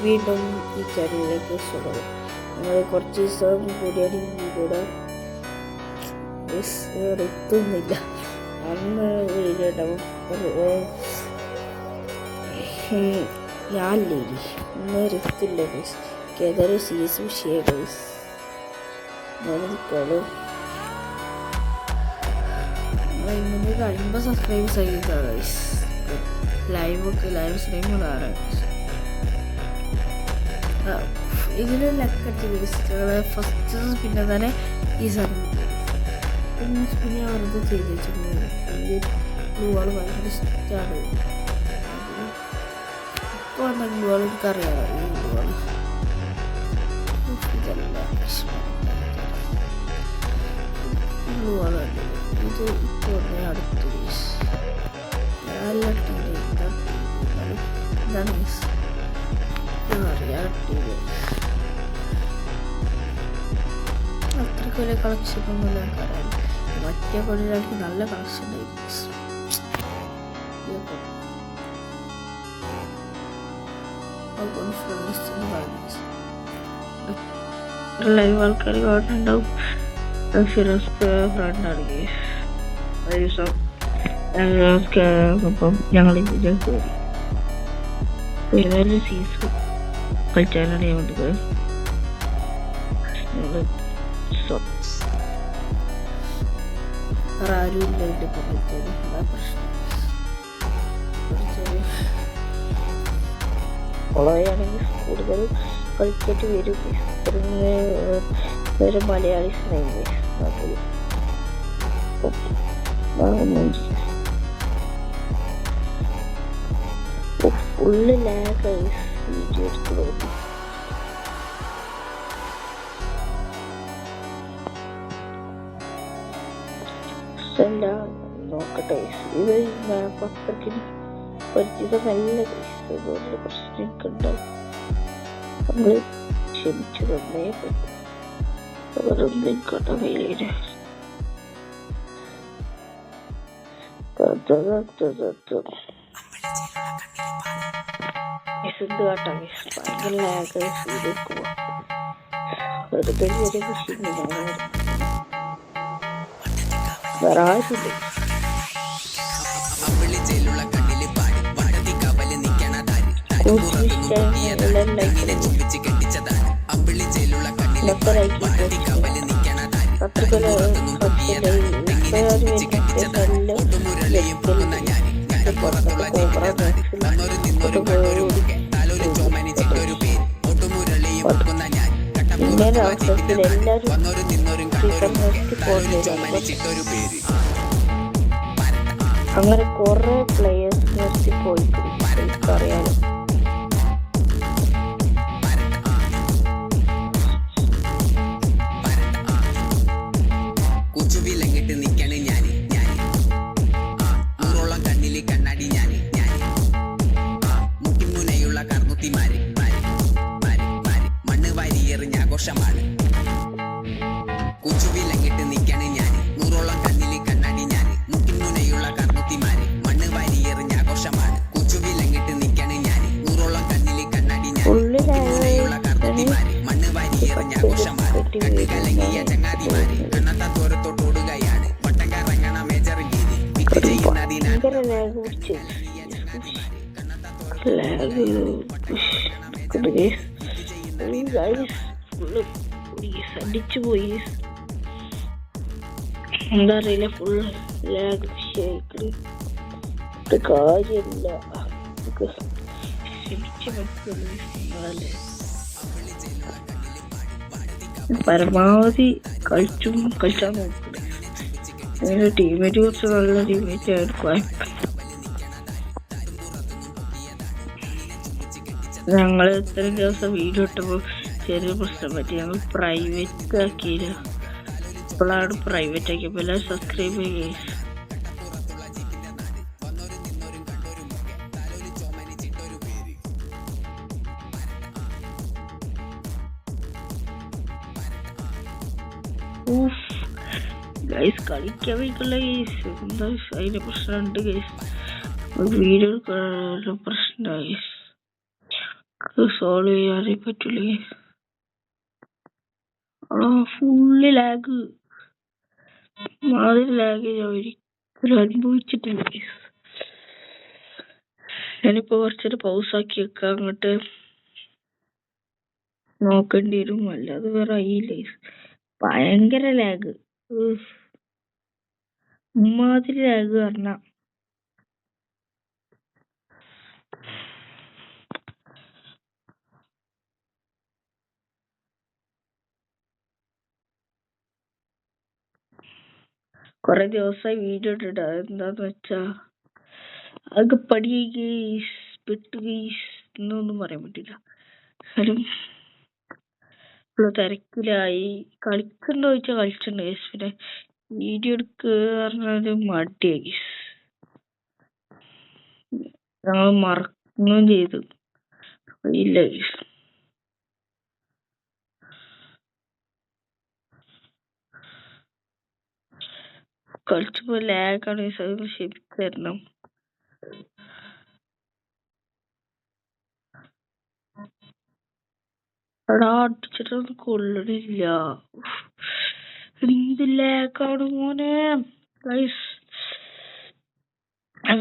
വീണ്ടും ഈ ചാനലിലേക്ക് സ്വാഗതം. നമ്മൾ കുറച്ച് ദിവസം കൂടിയാണ് ഈ വീഡിയോയുടെ എത്തുന്നില്ല. അന്ന് വീഡിയോ ഉണ്ടാവും. ഞാനില്ലേ ഇന്ന് എത്തില്ല ഗൈസ്. ഏതൊരു സീരീസ് വിഷയം ഗൈസ്. ഞാനിപ്പോഴും ഇങ്ങനെ 50 സബ്സ്ക്രൈബേഴ്സ് ആയിരിക്കാം ഗൈസ്. ലൈവ് സ്ട്രീമുകളാണ് ഇതിൽ ലക്കടിച്ച് ഗൈസ്. ഫസ്റ്റ് പിന്നെ തന്നെ ഈ സമയം പിന്നെ വെറുതെ ചെയ്ത് വെച്ചിട്ടുണ്ട്. ഈ ഗ്ലൂവാൾ ഭയങ്കര ഇഷ്ടമാണ്. ഇപ്പോൾ വന്ന ഗ്ലൂവാൾ എനിക്കറിയാമോ. ഈ ഗ്ലൂവാൾ ഗ്ലൂവാളുണ്ട്. ഇത് ഇപ്പോൾ അടുത്ത് ഗൈസ്. നല്ല ഇതാണ് ഗൈസ്. അത്രയ്ക്ക് വലിയ കളക്ഷൻ ഒന്നുമില്ല എനിക്കറിയാം. മറ്റേ കൊല്ലം നല്ല കളക്ഷൻ ഉണ്ടായിരിക്കും. ലൈവ് ആൾക്കാർ കാണുന്നുണ്ടാവും. ഫിറോസ് ഫ്രണ്ടാണ് ഗൈസ്. ഒരു ദിവസം അപ്പം ഞങ്ങൾ കയറി സീസൺ കളിച്ചാലാണ് ഞാൻ വേണ്ടത്. ആരും ഇല്ല എൻ്റെ കളിച്ചാൽ. അതാ പ്രശ്നം. കൊളയാണെങ്കിൽ കൂടുതൽ കളിച്ചിട്ട് വരും. ഒരു മലയാളീസിനായി ഫുള്ള് ലാഗായി വീഡിയോ എടുക്കുന്നത്. നോക്കട്ടെ. ഇത് പത്രത്തിന് പരിചിതമല്ല കേസ്. അതുകൊണ്ട് പ്രശ്നം എനിക്കുണ്ടാവും. നമ്മൾ ക്ഷമിച്ചു തന്നേ പറ്റും. അവരൊന്നും എനിക്കോട്ടെ കയ്യില് എന്ത് കാട്ടാ ഭയങ്കര ലാഗായി വീഡിയോ പോവാ. വെറുതെ ചെറിയ കൃഷി വേറെ ആയിട്ടില്ല. ഇങ്ങനെ അവസരത്തിൽ എല്ലാവരും അങ്ങനെ കുറെ പ്ലേയേഴ്സ് നിർത്തി പോയിട്ടുണ്ട്. എനിക്കറിയാലോ. കുച്ചുവിലങ്ങിട്ട് നിക്കണേ ഞാന്. നൂറോളം കണ്ണില് കണ്ണാടി ഞാന്. മുക്കിൻമുനയുള്ള കർമുത്തിമാര് മണ്ണ് വാരിയെറിഞ്ഞാഘോഷമാണ്. കുച്ചുവിലങ്ങിട്ട് നിക്കണേ ഞാന്. നൂറോളം കണ്ണില് കണ്ണാടി ഞാന്. മുക്കിൻമുനയുള്ള കർമുത്തിമാര് മണ്ണ് വാരിയെറിഞ്ഞാഘോഷമാണ്. കണ്ണ് കലങ്ങിയ ചങ്ങാതിമാര് കണ്ണത്താ തോരത്തോട്ടോടുകയാണ്. വട്ടം കറങ്ങണ മേജറും കീരി വിറ്റ് ചെയ്യുന്നതിനാൽ അടിച്ചു പോയി. എന്താ അറിയില്ല. ഫുൾ ലാഗ് കാര്യമില്ല. പരമാവധി കളിച്ചാൽ നോക്കുന്നത്. അതിൻ്റെ ടീമേറ്റ് കുറച്ച് നല്ല ടീമേറ്റ് ആയിരിക്കും. ഞങ്ങൾ ഇത്രയും ദിവസം വീഡിയോ ഇട്ടപ്പോൾ ചെറിയ പ്രശ്നം പറ്റി. ഞങ്ങൾ പ്രൈവറ്റ് ആക്കിയില്ല. ഇപ്പോഴാണ് പ്രൈവറ്റ് ആക്കിയപ്പോൾ എല്ലാവരും സബ്സ്ക്രൈബ് ചെയ്യുക. ഗൈസ് കളിക്കാൻ വയ്ക്കുള്ള ഗൈസ്. എന്താ അതിൻ്റെ പ്രശ്നമുണ്ട് ഗൈസ്. വീഡിയോ പ്രശ്നമായി. സോൾവ് ചെയ്യാനേ പറ്റൂല. Full lag. മാതിരി ലാഗ് ഞാൻ ഒരിക്കലും അനുഭവിച്ചിട്ടില്ല. ഞാനിപ്പോ കുറച്ചൊരു പൗസാക്കി വെക്കാം, അങ്ങോട്ട് നോക്കേണ്ടി വരും, അല്ലാതെ വേറെ ആയില്ല. ഭയങ്കര ലാഗ്, ഇമ്മാതിരി ലാഗ് പറഞ്ഞ. കൊറേ ദിവസമായി വീഡിയോ ഇട്ടിട്ട്, അതെന്താന്ന് വെച്ചാ അതൊക്കെ പടി പെട്ട് എന്നൊന്നും പറയാൻ പറ്റില്ല. കാര്യം തിരക്കിലായി. കളിക്കണ്ടോ ചോദിച്ചാ കളിച്ചിട്ടുണ്ട്. പിന്നെ വീഡിയോ എടുക്കുക പറഞ്ഞൊരു മടിയായി. ഞങ്ങൾ മറക്കുകയും ചെയ്തു. ഇല്ല, കളിച്ചപ്പോ ലാഗാണ്. ശരിക്കും തരണം. എടാ അടിച്ചിട്ടൊന്നും കൊള്ളണില്ല. എന്ത് ലാഗാണ് മോനെ.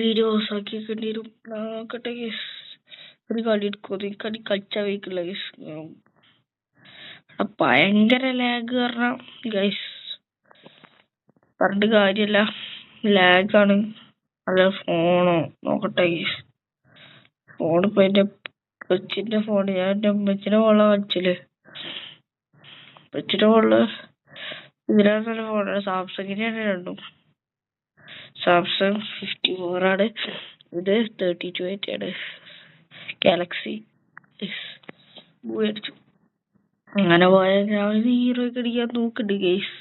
വീഡിയോ ഓസാക്കി വെക്കേണ്ടി വരും. നോക്കട്ടെ ഗൈസ്, ഒരു കളി എടുക്കും. കളി കളിച്ചാ വയ്ക്കില്ല ഗൈസ്. ഭയങ്കര ലാഗ് പറഞ്ഞ ഗൈസ്, പറഞ്ഞിട്ട് കാര്യല്ല. ലാഗാണ്. അല്ല ഫോണോ നോക്കട്ടെ ഗൈസ്. ഫോണിപ്പോ എന്റെ കൊച്ചിന്റെ ഫോണ്. ഞാൻ എന്റെ അമ്മച്ചിന്റെ ഫോണിലാ കളിച്ചില്. കൊച്ചിന്റെ ഫോണില് ഇതിലാണ് നല്ല ഫോണാണ്. സാംസങ്ങിന്റെയാണ് രണ്ടും. സാംസങ് 54 ആണ്. ഇത് 32 ആണ്. ഗാലക്സി മേടിച്ചു. അങ്ങനെ പോയാൽ ഞാൻ ഹീറോയ്ക്ക് അടിക്കാൻ നോക്കുന്നുണ്ട് ഗൈസ്.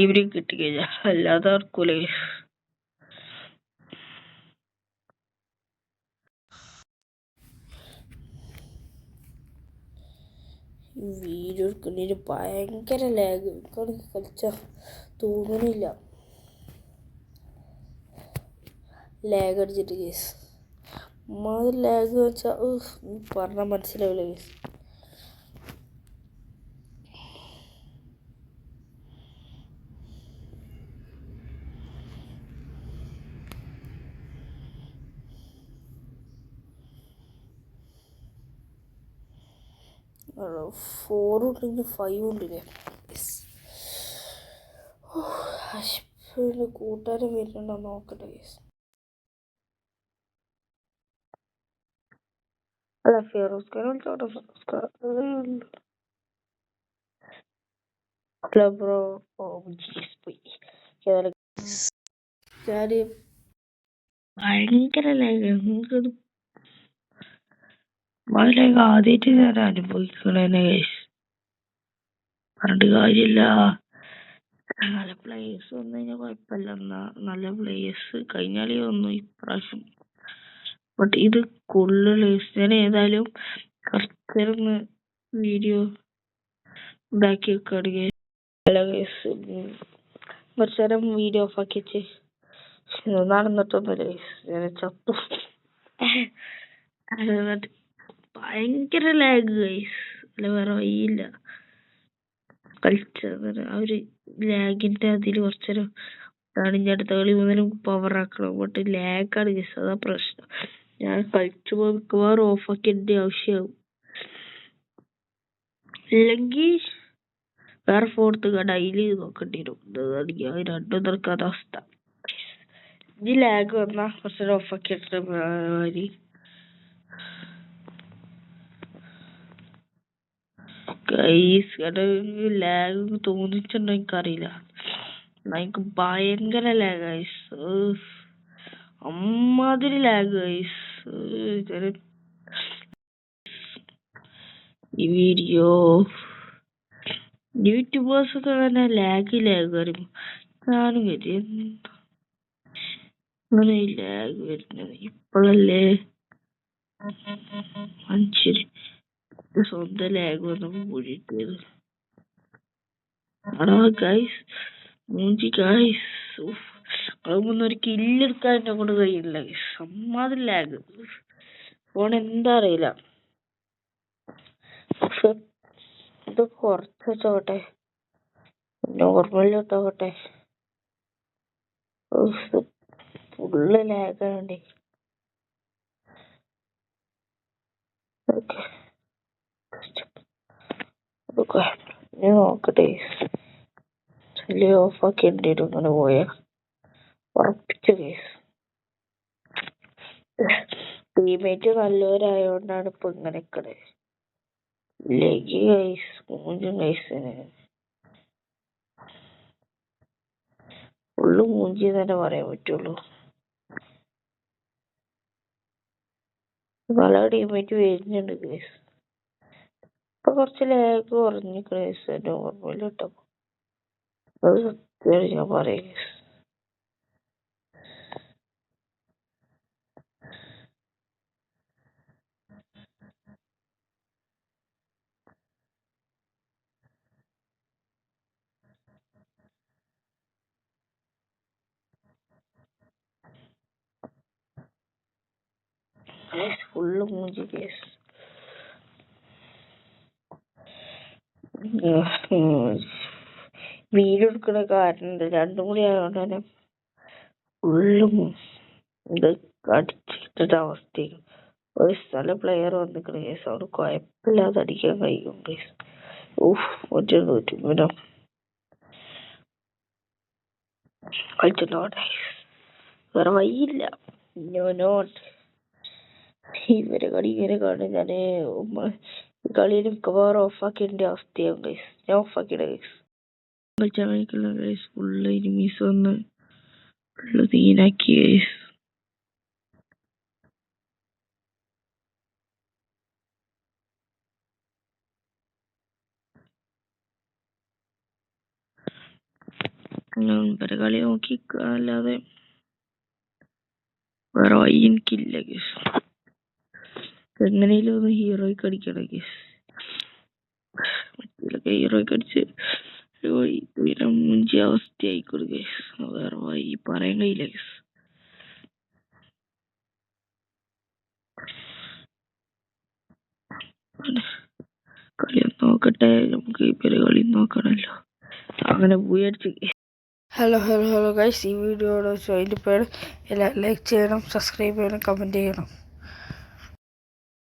ഈവനിങ് കിട്ടി കഴിഞ്ഞാ, അല്ലാതെ നടക്കൂല ഗൈസ്. വീഡിയോ എടുക്കുന്നതിന് ഭയങ്കര ലാഗ്. കളിച്ച തോന്നണില്ല. ലാഗ് അടിച്ചിട്ട് കേസ്, മാതിരി ലാഗ് വെച്ചാ പറഞ്ഞാൽ മനസ്സിലാവില്ല കേസ്. ആണോ 4 ഉണ്ടെങ്കിൽ 5 ഉണ്ടില്ലേ. കൂട്ടുകാരൻ വരുന്നുണ്ടോ നോക്കട്ടെ കേസ്. അല്ല ഫിറോസ് ഖാൻ വിളിച്ചോട്ടെ. ബ്രോ ഞാന് ഭയങ്കര ലാഗ്. നിങ്ങൾക്കത് ലാഗ് ആദ്യമായിട്ട് ഞാൻ അനുഭവിക്കണേനെ കേസ്. പറഞ്ഞിട്ട് കാര്യമില്ല. നല്ല പ്ലേയേഴ്സ് വന്നു കഴിഞ്ഞാൽ കുഴപ്പമില്ല. നല്ല പ്ലേയേഴ്സ് കഴിഞ്ഞാലേ വന്നു ഇപ്രാവശ്യം. ബട്ട് ഇത് കൊള്ളേഴ്സ്. ഞാൻ ഏതായാലും കുറച്ചേരൊന്ന് വീഡിയോ ഇതാക്കി വെക്കുകയാണെങ്കിൽ കുറച്ചേരം വീഡിയോ ഓഫ് ആക്കി വെച്ച് നടന്നിട്ടൊന്നുമില്ല. ഞാൻ ചത്തു. ഭയങ്കര ലാഗ് ഗൈസ്. അല്ല വേറെ വഴിയില്ല. കളിച്ചത് ആ ഒരു ലാഗിന്റെ അതിൽ കുറച്ചേരം ഇനി അടുത്ത കളി മുതലും പവർ ആക്കണം. ബട്ട് ലാഗാണ് ഗൈസ്, അതാ പ്രശ്നം. ഞാൻ കളിച്ചു മിക്കവാറും ഓഫാക്കേണ്ട ആവശ്യമാവും. ഇല്ലെങ്കിൽ വേറെ ഫോർത്ത് ഡെയിലി നോക്കേണ്ടി വരും. രണ്ടും നടക്കാത്ത അവസ്ഥ. ഈ ലാഗ് വന്നാ കുറച്ചേരം ഓഫാക്കിയിട്ട് മതി. ലാഗ് തോന്നിച്ചിട്ടുണ്ടോ എനിക്കറിയില്ല. എനിക്ക് ഭയങ്കര ലാഗ് ഗൈസ്. അമ്മാതിരി ലാഗ് ഗൈസ്. ഈ വീഡിയോ യൂട്യൂബേഴ്സ് ഒക്കെ തന്നെ ലാഗ് വരും. ഞാനും വരും. അങ്ങനെ ലാഗ് വരുന്നത് ഇപ്പോഴല്ലേ. മനുഷ്യര് സ്വന്തം ലാഗ് വന്നപ്പോ കൂടിയിട്ടത്. ആണോ ഗൈസ്, മൂഞ്ചി ഗൈസ്. അതൊന്നും ഒരു കില്ലെടുക്കാൻ എന്നെ കൊണ്ട് കഴിയില്ല ഗൈസ്. അമ്മാതിരി ലാഗ്. ഫോൺ എന്താ അറിയില്ല. ഇത് കുറച്ച് വെച്ചോട്ടെ, നോർമലിലോട്ടാവട്ടെ. ഫുള്ള് ലാഗാണ്ടേ. ഓക്കെ, ഇനി നോക്കട്ടെ. വലിയ ഓഫാക്കേണ്ടി വരും ഇങ്ങനെ പോയാ, ഉറപ്പിച്ച കേസ്. ടീമേറ്റ് നല്ലവരായോണ്ടാണ് ഇപ്പൊ ഇങ്ങനെ നിക്കണേ. ഇല്ലെങ്കിൽ ഗൈസ് മൂഞ്ചും ഗൈസിന്. ഫുള്ള് മൂഞ്ചി തന്നെ പറയാൻ പറ്റുള്ളൂ. പല ടീമേറ്റ് വരുന്നുണ്ട് ഗൈസ്. ഇപ്പൊ കുറച്ച് ലാഗ് കുറഞ്ഞു ഗൈസ് നോർമലിട്ടപ്പോ. അത് സത്യമാണ് ഞാൻ പറയാം ഗൈസ്. ഫുള്ള് മൂഞ്ചി കേസ്. വീഡിയോ എടുക്കണ കാരണം രണ്ടും കൂടി ആയതുകൊണ്ട് തന്നെ ഫുള്ളും ഇത് അടിച്ചിട്ട അവസ്ഥയും. ഒരു സ്ഥല പ്ലെയർ വന്നിക്കണ കേസ്, അവിടെ കുഴപ്പമില്ലാതെ അടിക്കാൻ കഴിയും കേസ്. പിന്നെ കളിച്ചിട്ടോട്ടെ, വേറെ വഴിയില്ല. ഇവരെ കളി ഇങ്ങനെ കാണും. ഞാന് കളിയിൽ മിക്കവാറും ഓഫാക്കേണ്ട അവസ്ഥയാവും ഗൈസ്. ഞാൻ ഓഫാക്കിയിട ഗൈസ്. കളിച്ചാൽ ഗൈസ് ഫുള്ള് എനിമീസ് വന്ന് ഫുള്ള് സീനാക്കി ഗൈസ്. ഇവരെ കളി നോക്കി അല്ലാതെ വേറെ വഴി എനിക്കില്ല ഗൈസ്. എങ്ങനെയും ഒന്ന് ഹീറോയ്ക്ക് അടിക്കണം ഗൈസ്. മറ്റേലൊക്കെ ഹീറോയ്ക്ക് അടിച്ച് മുഞ്ചിയ അവസ്ഥയായിക്കോളൂ ഗൈസ്. വേറെ വഴി പറയാൻ കഴിയില്ല ഗൈസ്. കളി നോക്കട്ടെ, നമുക്ക് ഇവരെ കളി നോക്കണല്ലോ. അങ്ങനെ പോയി അടിച്ച്. ഹലോ ഗൈസ്, ഈ വീഡിയോ അതിൻ്റെ പേര് എല്ലാം ലൈക്ക് ചെയ്യണം, സബ്സ്ക്രൈബ് ചെയ്യണം, കമൻറ്റ് ചെയ്യണം.